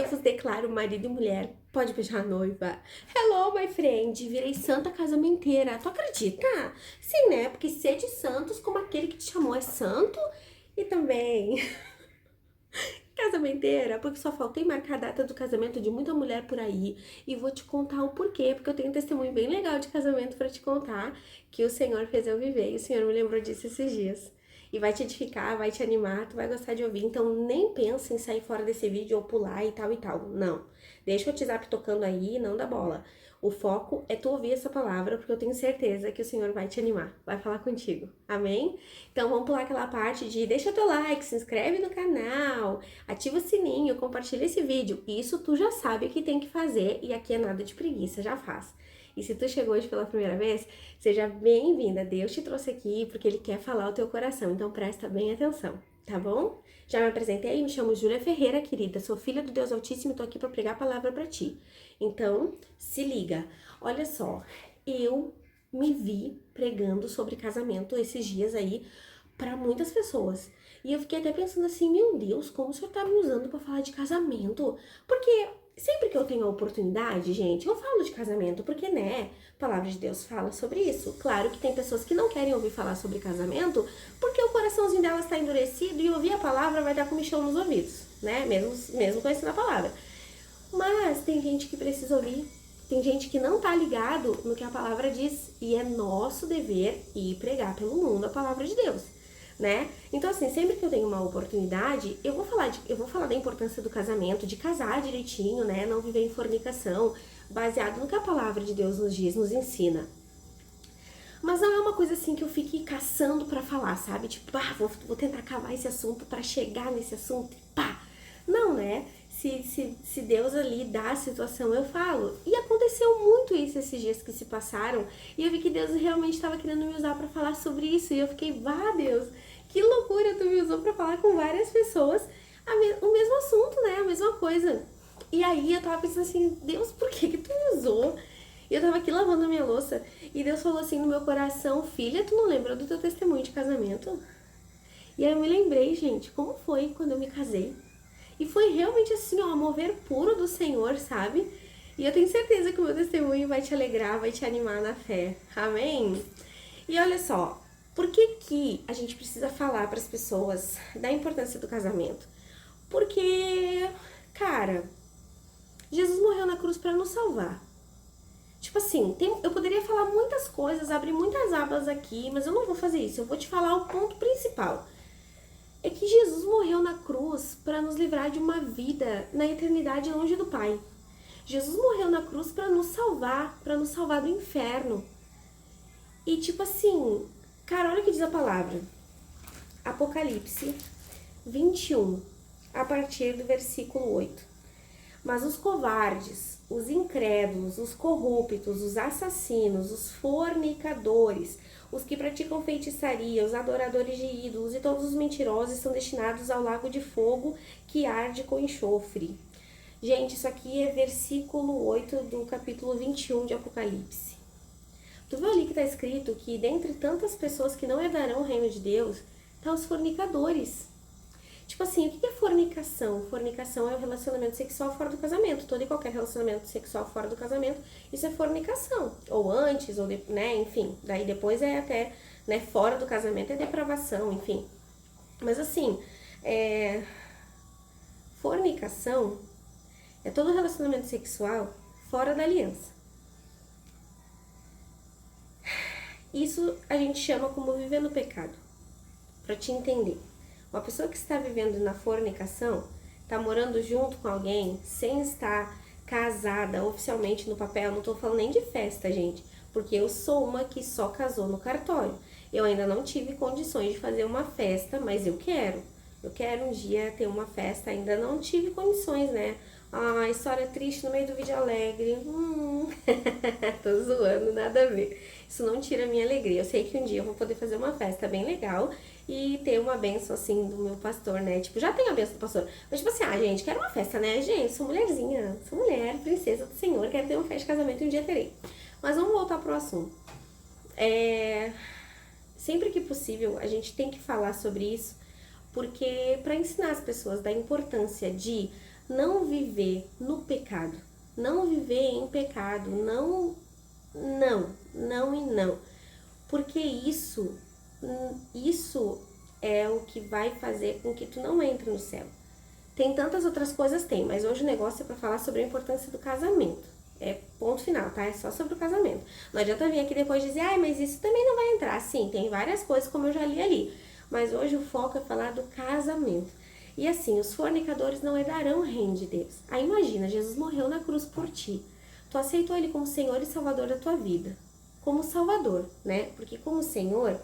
eu vos declaro marido e mulher. Pode beijar a noiva. Hello, my friend. Virei santa casamenteira. Tu acredita? Sim, né? Porque sede santos como aquele que te chamou é santo. E também casamenteira, porque só faltei marcar a data do casamento de muita mulher por aí. E vou te contar o porquê, porque eu tenho um testemunho bem legal de casamento pra te contar, que o Senhor fez eu viver. E o Senhor me lembrou disso esses dias. E vai te edificar, vai te animar, tu vai gostar de ouvir. Então nem pensa em sair fora desse vídeo ou pular e tal e tal. Não. Deixa o WhatsApp tocando aí, não dá bola. O foco é tu ouvir essa palavra, porque eu tenho certeza que o Senhor vai te animar, vai falar contigo. Amém? Então vamos pular aquela parte de deixa teu like, se inscreve no canal, ativa o sininho, compartilha esse vídeo. Isso tu já sabe que tem que fazer e aqui é nada de preguiça, já faz. E se tu chegou hoje pela primeira vez, seja bem-vinda. Deus te trouxe aqui porque Ele quer falar ao teu coração, então presta bem atenção, tá bom? Já me apresentei, me chamo Júlia Ferreira, querida, sou filha do Deus Altíssimo e tô aqui para pregar a palavra para ti. Então, se liga. Olha só, eu me vi pregando sobre casamento esses dias aí para muitas pessoas. E eu fiquei até pensando assim, meu Deus, como o senhor tá me usando para falar de casamento? Porque sempre que eu tenho a oportunidade, gente, eu falo de casamento, porque, né, a palavra de Deus fala sobre isso. Claro que tem pessoas que não querem ouvir falar sobre casamento, porque o coraçãozinho delas está endurecido e ouvir a palavra vai dar comichão nos ouvidos, né, mesmo conhecendo a palavra. Mas tem gente que precisa ouvir, tem gente que não tá ligado no que a palavra diz, e é nosso dever ir pregar pelo mundo a palavra de Deus, né? Então assim, sempre que eu tenho uma oportunidade, eu vou falar da importância do casamento, de casar direitinho, né? Não viver em fornicação, baseado no que a palavra de Deus nos diz, nos ensina. Mas não é uma coisa assim que eu fique caçando pra falar, sabe? Tipo, vou tentar cavar esse assunto pra chegar nesse assunto e pá. Não, né? Se Deus ali dá a situação, eu falo. E aconteceu muito isso esses dias que se passaram. E eu vi que Deus realmente estava querendo me usar pra falar sobre isso. E eu fiquei, Deus, que loucura, tu me usou pra falar com várias pessoas o mesmo assunto, né? A mesma coisa. E aí eu tava pensando assim, Deus, por que tu me usou? E eu tava aqui lavando a minha louça e Deus falou assim no meu coração, filha, tu não lembra do teu testemunho de casamento? E aí eu me lembrei, gente, como foi quando eu me casei. E foi realmente assim, ó, mover puro do Senhor, sabe? E eu tenho certeza que o meu testemunho vai te alegrar, vai te animar na fé. Amém? E olha só, por que que a gente precisa falar para as pessoas da importância do casamento? Porque, cara, Jesus morreu na cruz para nos salvar. Tipo assim, eu poderia falar muitas coisas, abrir muitas abas aqui, mas eu não vou fazer isso. Eu vou te falar o ponto principal. É que Jesus morreu na cruz para nos livrar de uma vida na eternidade longe do Pai. Jesus morreu na cruz para nos salvar do inferno. E tipo assim, cara, olha o que diz a palavra. Apocalipse 21, a partir do versículo 8. Mas os covardes, os incrédulos, os corruptos, os assassinos, os fornicadores, os que praticam feitiçaria, os adoradores de ídolos e todos os mentirosos são destinados ao lago de fogo que arde com enxofre. Gente, isso aqui é versículo 8 do capítulo 21 de Apocalipse. Tu viu ali que está escrito que dentre tantas pessoas que não herdarão o reino de Deus, tá os fornicadores. Tipo assim, o que é fornicação? Fornicação é o relacionamento sexual fora do casamento. Todo e qualquer relacionamento sexual fora do casamento, isso é fornicação. Ou antes, ou né, enfim. Daí depois é até, né, fora do casamento é depravação, enfim. Mas assim, fornicação é todo relacionamento sexual fora da aliança. Isso a gente chama como viver no pecado. Pra te entender. Uma pessoa que está vivendo na fornicação, está morando junto com alguém, sem estar casada oficialmente no papel, não estou falando nem de festa, gente, porque eu sou uma que só casou no cartório. Eu ainda não tive condições de fazer uma festa, mas eu quero. Eu quero um dia ter uma festa, ainda não tive condições, né? Ah, história triste no meio do vídeo alegre. Tô zoando, nada a ver. Isso não tira a minha alegria. Eu sei que um dia eu vou poder fazer uma festa bem legal e ter uma benção, assim, do meu pastor, né? Tipo, já tenho a benção do pastor. Mas, tipo assim, gente, quero uma festa, né? Gente, sou mulherzinha, sou mulher, princesa do Senhor, quero ter uma festa de casamento e um dia terei. Mas vamos voltar pro assunto. Sempre que possível, a gente tem que falar sobre isso, porque para ensinar as pessoas da importância de não viver no pecado, não viver em pecado, não e não, porque isso é o que vai fazer com que tu não entre no céu. Tem tantas outras coisas, tem, mas hoje o negócio é para falar sobre a importância do casamento. É ponto final, tá? É só sobre o casamento. Não adianta vir aqui depois dizer, mas isso também não vai entrar. Sim, tem várias coisas, como eu já li ali. Mas hoje o foco é falar do casamento. E assim, os fornicadores não herdarão o reino de Deus. Aí imagina, Jesus morreu na cruz por ti. Tu aceitou ele como Senhor e Salvador da tua vida. Como Salvador, né? Porque como Senhor,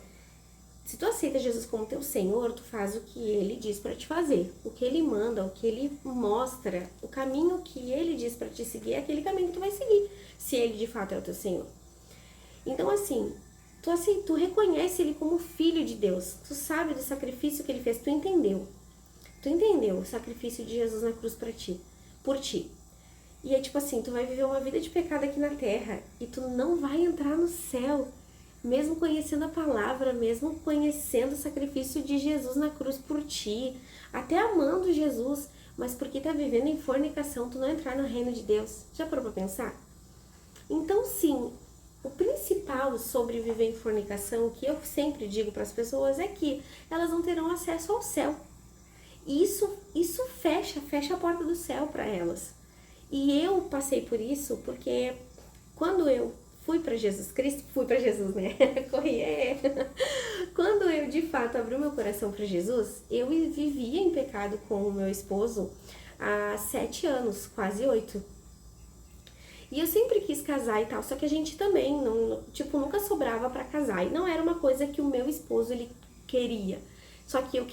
se tu aceita Jesus como teu Senhor, tu faz o que ele diz para te fazer. O que ele manda, o que ele mostra, o caminho que ele diz para te seguir é aquele caminho que tu vai seguir, se ele de fato é o teu Senhor. Então assim, tu reconhece ele como filho de Deus. Tu sabe do sacrifício que ele fez, tu entendeu. Tu entendeu o sacrifício de Jesus na cruz para ti, por ti. E é tipo assim, tu vai viver uma vida de pecado aqui na terra e tu não vai entrar no céu. Mesmo conhecendo a palavra, mesmo conhecendo o sacrifício de Jesus na cruz por ti, até amando Jesus, mas porque tá vivendo em fornicação, tu não entrar no reino de Deus. Já parou pra pensar? Então sim, o principal sobre viver em fornicação, que eu sempre digo para as pessoas, é que elas não terão acesso ao céu. E isso fecha a porta do céu para elas. E eu passei por isso porque quando eu fui para Jesus Cristo, né? Corri. Quando eu de fato abri meu coração para Jesus, eu vivia em pecado com o meu esposo há 7 anos, quase 8. E eu sempre quis casar e tal, só que a gente também nunca sobrava para casar. E não era uma coisa que o meu esposo ele queria. Só que eu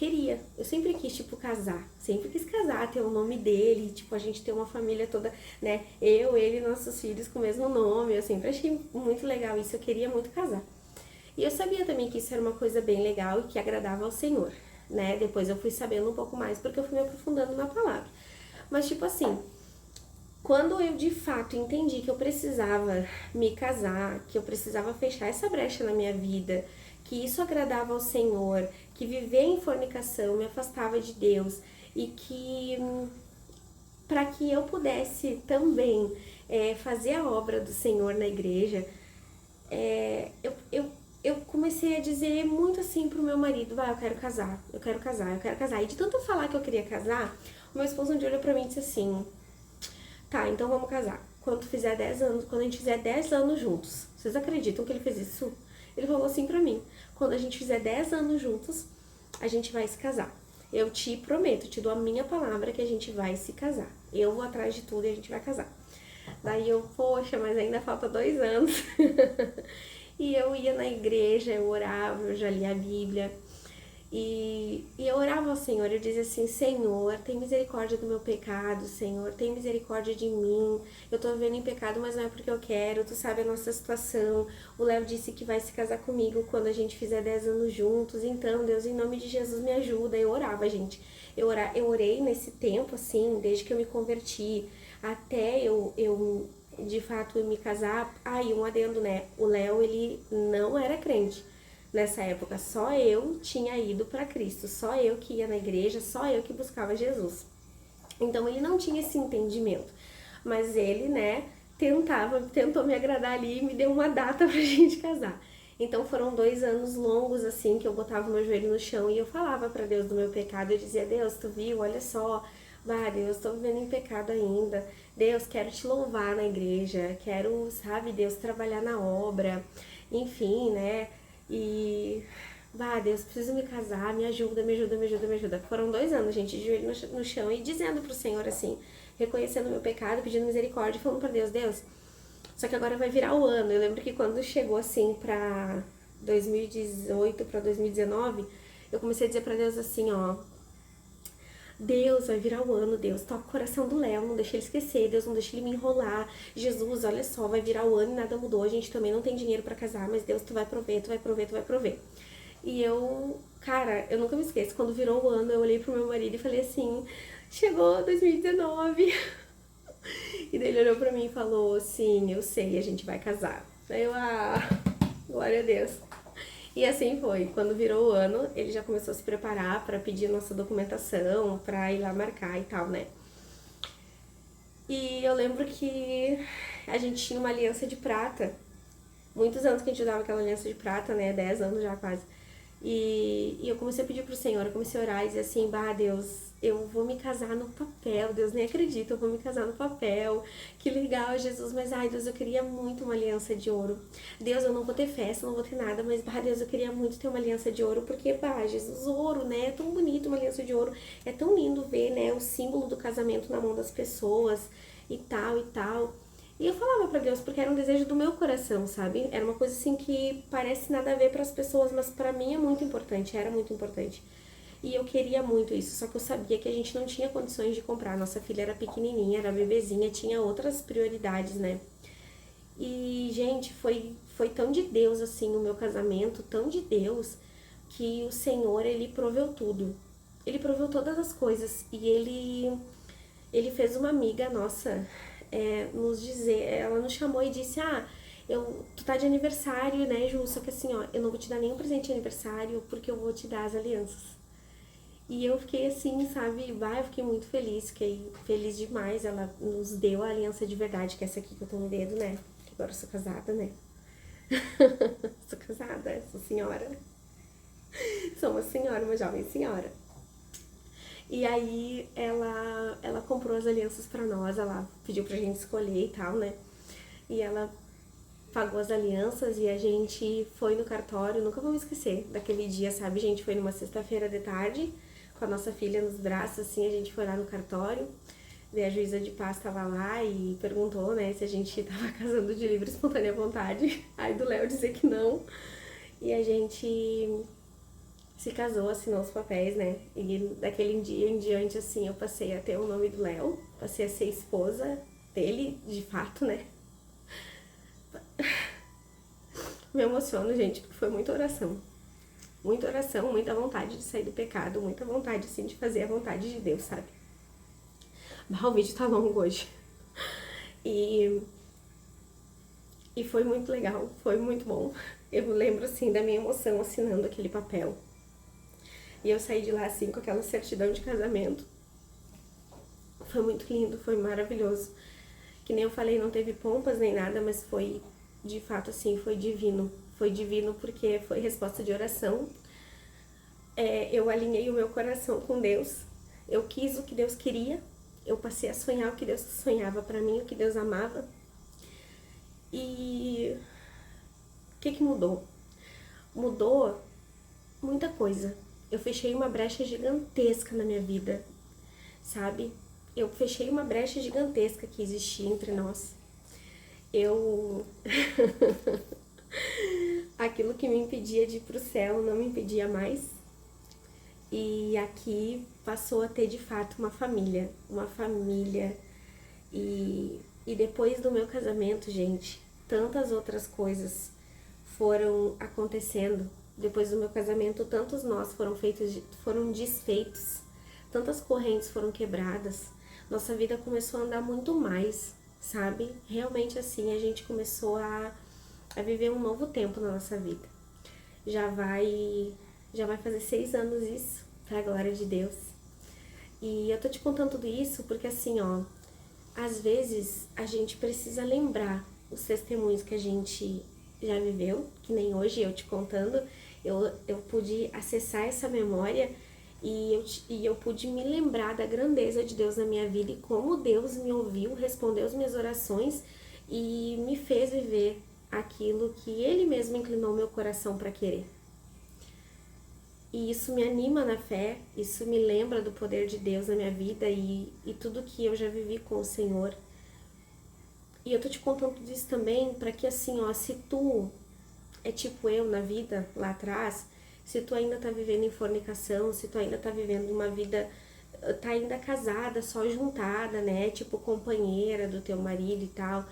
sempre quis, casar, sempre quis casar, ter o nome dele, a gente ter uma família toda, né, ele e nossos filhos com o mesmo nome, eu sempre achei muito legal isso, eu queria muito casar. E eu sabia também que isso era uma coisa bem legal e que agradava ao Senhor, né, depois eu fui sabendo um pouco mais porque eu fui me aprofundando na palavra. Mas assim, quando eu de fato entendi que eu precisava me casar, que eu precisava fechar essa brecha na minha vida, que isso agradava ao Senhor, que viver em fornicação me afastava de Deus e que para que eu pudesse também fazer a obra do Senhor na igreja, eu comecei a dizer muito assim pro meu marido, eu quero casar, eu quero casar, eu quero casar. E de tanto falar que eu queria casar, o meu esposo um dia olhou pra mim e disse assim, tá, então vamos casar. Quando a gente fizer 10 anos juntos. Vocês acreditam que ele fez isso? Ele falou assim pra mim, quando a gente fizer 10 anos juntos, a gente vai se casar. Eu te prometo, te dou a minha palavra que a gente vai se casar. Eu vou atrás de tudo e a gente vai casar. Daí eu, poxa, mas ainda falta 2 anos. E eu ia na igreja, eu orava, eu já lia a Bíblia. E eu orava ao Senhor, eu dizia assim, Senhor, tem misericórdia do meu pecado, Senhor, tem misericórdia de mim, eu tô vivendo em pecado, mas não é porque eu quero, tu sabe a nossa situação, o Léo disse que vai se casar comigo quando a gente fizer 10 anos juntos, então, Deus, em nome de Jesus, me ajuda. Eu orava, gente, eu orei nesse tempo, assim, desde que eu me converti, até eu de fato me casar. E um adendo, né, o Léo, ele não era crente. Nessa época, só eu tinha ido para Cristo, só eu que ia na igreja, só eu que buscava Jesus. Então, ele não tinha esse entendimento. Mas ele, né, tentou me agradar ali e me deu uma data pra gente casar. Então, foram 2 anos longos, assim, que eu botava o meu joelho no chão e eu falava para Deus do meu pecado. Eu dizia, Deus, tu viu? Olha só, Deus, tô vivendo em pecado ainda. Deus, quero te louvar na igreja, quero, sabe, Deus, trabalhar na obra, enfim, né? E, Deus, preciso me casar, me ajuda, me ajuda, me ajuda, me ajuda. Foram 2 anos, gente, de joelho no chão e dizendo pro Senhor, assim, reconhecendo o meu pecado, pedindo misericórdia, falando pra Deus, Deus, só que agora vai virar o ano. Eu lembro que quando chegou, assim, pra 2018, pra 2019, eu comecei a dizer pra Deus assim, ó, Deus, vai virar o ano, Deus, toca o coração do Léo, não deixa ele esquecer, Deus, não deixa ele me enrolar. Jesus, olha só, vai virar o ano e nada mudou, a gente também não tem dinheiro pra casar, mas Deus, tu vai prover, tu vai prover, tu vai prover. E eu, cara, eu nunca me esqueço, quando virou o ano, eu olhei pro meu marido e falei assim, chegou 2019. E daí ele olhou pra mim e falou, sim, eu sei, a gente vai casar. Aí eu, glória a Deus. E assim foi, quando virou o ano, ele já começou a se preparar para pedir nossa documentação, para ir lá marcar e tal, né? E eu lembro que a gente tinha uma aliança de prata. Muitos anos que a gente usava aquela aliança de prata, né? 10 anos já quase. E eu comecei a pedir pro Senhor, eu comecei a orar e dizer assim, bah, Deus, eu vou me casar no papel, Deus nem acredita, eu vou me casar no papel, que legal, Jesus, mas ai, Deus, eu queria muito uma aliança de ouro. Deus, eu não vou ter festa, não vou ter nada, mas bah, Deus, eu queria muito ter uma aliança de ouro, porque, bah, Jesus, ouro, né, é tão bonito uma aliança de ouro, é tão lindo ver, né, o símbolo do casamento na mão das pessoas e tal e tal. E eu falava pra Deus porque era um desejo do meu coração, sabe? Era uma coisa assim que parece nada a ver para as pessoas, mas pra mim é muito importante, era muito importante. E eu queria muito isso, só que eu sabia que a gente não tinha condições de comprar. Nossa filha era pequenininha, era bebezinha, tinha outras prioridades, né? E, gente, foi tão de Deus assim o meu casamento, tão de Deus, que o Senhor, ele proveu tudo. Ele proveu todas as coisas e ele fez uma amiga nossa nos dizer, ela nos chamou e disse, tu tá de aniversário, né, Ju, só que assim, ó, eu não vou te dar nenhum presente de aniversário porque eu vou te dar as alianças. E eu fiquei assim, sabe, eu fiquei muito feliz, fiquei feliz demais, ela nos deu a aliança de verdade, que é essa aqui que eu tô no dedo, né, que agora eu sou casada, né. Sou casada, sou senhora, sou uma senhora, uma jovem senhora. E aí ela comprou as alianças pra nós, ela pediu pra gente escolher e tal, né? E ela pagou as alianças e a gente foi no cartório, nunca vou me esquecer daquele dia, sabe? A gente foi numa sexta-feira de tarde, com a nossa filha nos braços, assim, a gente foi lá no cartório. Daí a juíza de paz tava lá e perguntou, né, se a gente tava casando de livre e espontânea vontade. Aí do Léo dizer que não. E a gente se casou, assinou os papéis, né? E daquele dia em diante, assim, eu passei a ter o nome do Léo, passei a ser esposa dele, de fato, né? Me emociono, gente, porque foi muita oração. Muita oração, muita vontade de sair do pecado, muita vontade, assim, de fazer a vontade de Deus, sabe? O vídeo tá longo hoje. E, e foi muito legal, foi muito bom. Eu lembro, assim, da minha emoção assinando aquele papel. E eu saí de lá, assim, com aquela certidão de casamento. Foi muito lindo, foi maravilhoso. Que nem eu falei, não teve pompas nem nada, mas foi, de fato, assim, foi divino. Foi divino porque foi resposta de oração. Eu alinhei o meu coração com Deus. Eu quis o que Deus queria. Eu passei a sonhar o que Deus sonhava pra mim, o que Deus amava. E o que mudou? Mudou muita coisa. Eu fechei uma brecha gigantesca na minha vida, sabe? Eu fechei uma brecha gigantesca que existia entre nós. Eu aquilo que me impedia de ir pro céu não me impedia mais. E aqui passou a ter de fato uma família. Uma família. E depois do meu casamento, gente, tantas outras coisas foram acontecendo. Depois do meu casamento, tantos nós foram desfeitos. Tantas correntes foram quebradas. Nossa vida começou a andar muito mais, sabe? Realmente assim, a gente começou a viver um novo tempo na nossa vida. Já vai fazer 6 anos isso, pra glória de Deus. E eu tô te contando tudo isso porque assim, ó, às vezes a gente precisa lembrar os testemunhos que a gente já viveu, que nem hoje eu te contando, eu pude acessar essa memória e eu pude me lembrar da grandeza de Deus na minha vida e como Deus me ouviu, respondeu as minhas orações e me fez viver aquilo que Ele mesmo inclinou meu coração para querer. E isso me anima na fé, isso me lembra do poder de Deus na minha vida e tudo que eu já vivi com o Senhor. E eu tô te contando tudo isso também para que assim, ó, se tu é tipo eu na vida lá atrás, se tu ainda tá vivendo em fornicação, se tu ainda tá vivendo uma vida, tá ainda casada, só juntada, né, tipo companheira do teu marido e tal,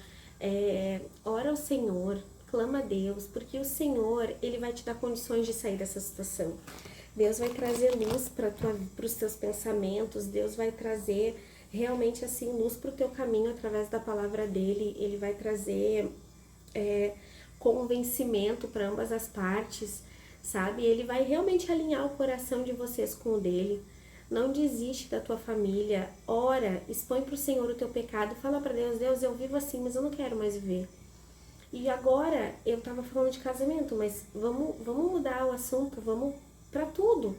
ora ao Senhor, clama a Deus, porque o Senhor, Ele vai te dar condições de sair dessa situação. Deus vai trazer luz para os teus pensamentos, Deus vai trazer realmente assim luz para o teu caminho através da palavra dele, Ele vai trazer convencimento para ambas as partes, sabe? Ele vai realmente alinhar o coração de vocês com o dele. Não desiste da tua família, ora, expõe para o Senhor o teu pecado, fala para Deus, Deus, eu vivo assim, mas eu não quero mais viver. E agora, eu tava falando de casamento, mas vamos mudar o assunto, vamos para tudo.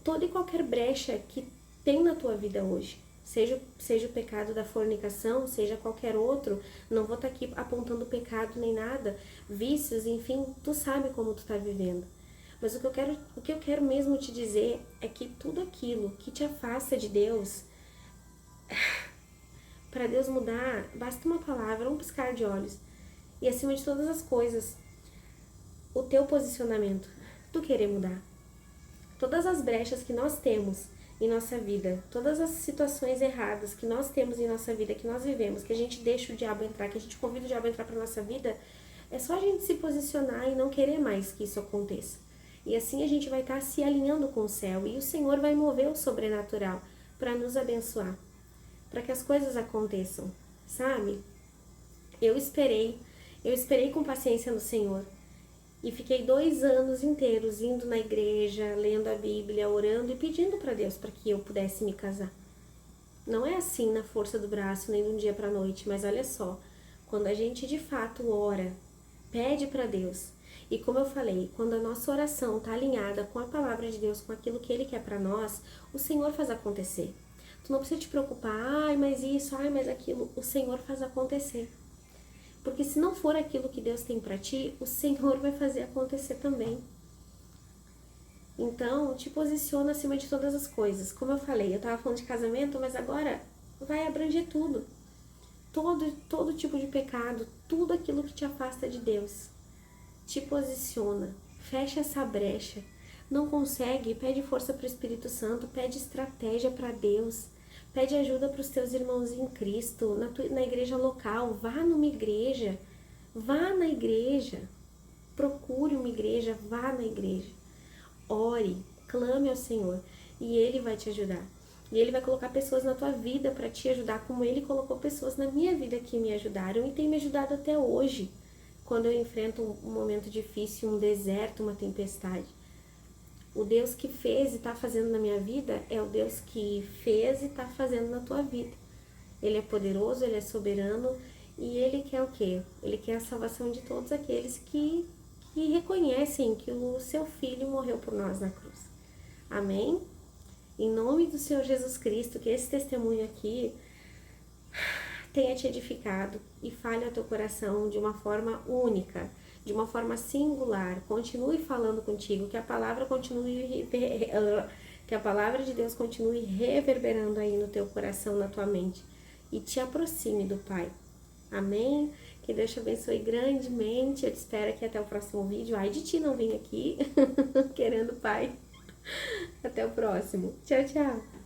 Toda e qualquer brecha que tem na tua vida hoje, seja o pecado da fornicação, seja qualquer outro, não vou estar aqui apontando pecado nem nada, vícios, enfim, tu sabe como tu tá vivendo. Mas o que eu quero mesmo te dizer é que tudo aquilo que te afasta de Deus, para Deus mudar, basta uma palavra, um piscar de olhos. E acima de todas as coisas, o teu posicionamento, tu querer mudar. Todas as brechas que nós temos em nossa vida, todas as situações erradas que nós temos em nossa vida, que nós vivemos, que a gente deixa o diabo entrar, que a gente convida o diabo a entrar para nossa vida, é só a gente se posicionar e não querer mais que isso aconteça. E assim a gente vai estar se alinhando com o céu e o Senhor vai mover o sobrenatural para nos abençoar, para que as coisas aconteçam, sabe? Eu esperei com paciência no Senhor. E fiquei 2 anos inteiros indo na igreja, lendo a Bíblia, orando e pedindo para Deus para que eu pudesse me casar. Não é assim na força do braço, nem de um dia para a noite, mas olha só, quando a gente de fato ora, pede para Deus, e como eu falei, quando a nossa oração está alinhada com a palavra de Deus, com aquilo que Ele quer para nós, o Senhor faz acontecer. Tu não precisa te preocupar, ai, mas isso, ai, mas aquilo, o Senhor faz acontecer. Porque se não for aquilo que Deus tem para ti, o Senhor vai fazer acontecer também. Então, te posiciona acima de todas as coisas. Como eu falei, eu estava falando de casamento, mas agora vai abranger tudo. Todo tipo de pecado, tudo aquilo que te afasta de Deus. Te posiciona, fecha essa brecha. Não consegue? Pede força para o Espírito Santo, pede estratégia para Deus. Pede ajuda para os teus irmãos em Cristo, na igreja local. Vá numa igreja, vá na igreja. Procure uma igreja, vá na igreja. Ore, clame ao Senhor e Ele vai te ajudar. E Ele vai colocar pessoas na tua vida para te ajudar, como Ele colocou pessoas na minha vida que me ajudaram e tem me ajudado até hoje, quando eu enfrento um momento difícil, um deserto, uma tempestade. O Deus que fez e está fazendo na minha vida é o Deus que fez e está fazendo na tua vida. Ele é poderoso, Ele é soberano e Ele quer o quê? Ele quer a salvação de todos aqueles que reconhecem que o seu Filho morreu por nós na cruz. Amém? Em nome do Senhor Jesus Cristo, que esse testemunho aqui tenha te edificado e fale ao teu coração de uma forma única, de uma forma singular. Continue falando contigo, que a palavra de Deus continue reverberando aí no teu coração, na tua mente e te aproxime do Pai. Amém? Que Deus te abençoe grandemente. Eu te espero aqui até o próximo vídeo. Ai de ti não vir aqui querendo Pai. Até o próximo. Tchau, tchau.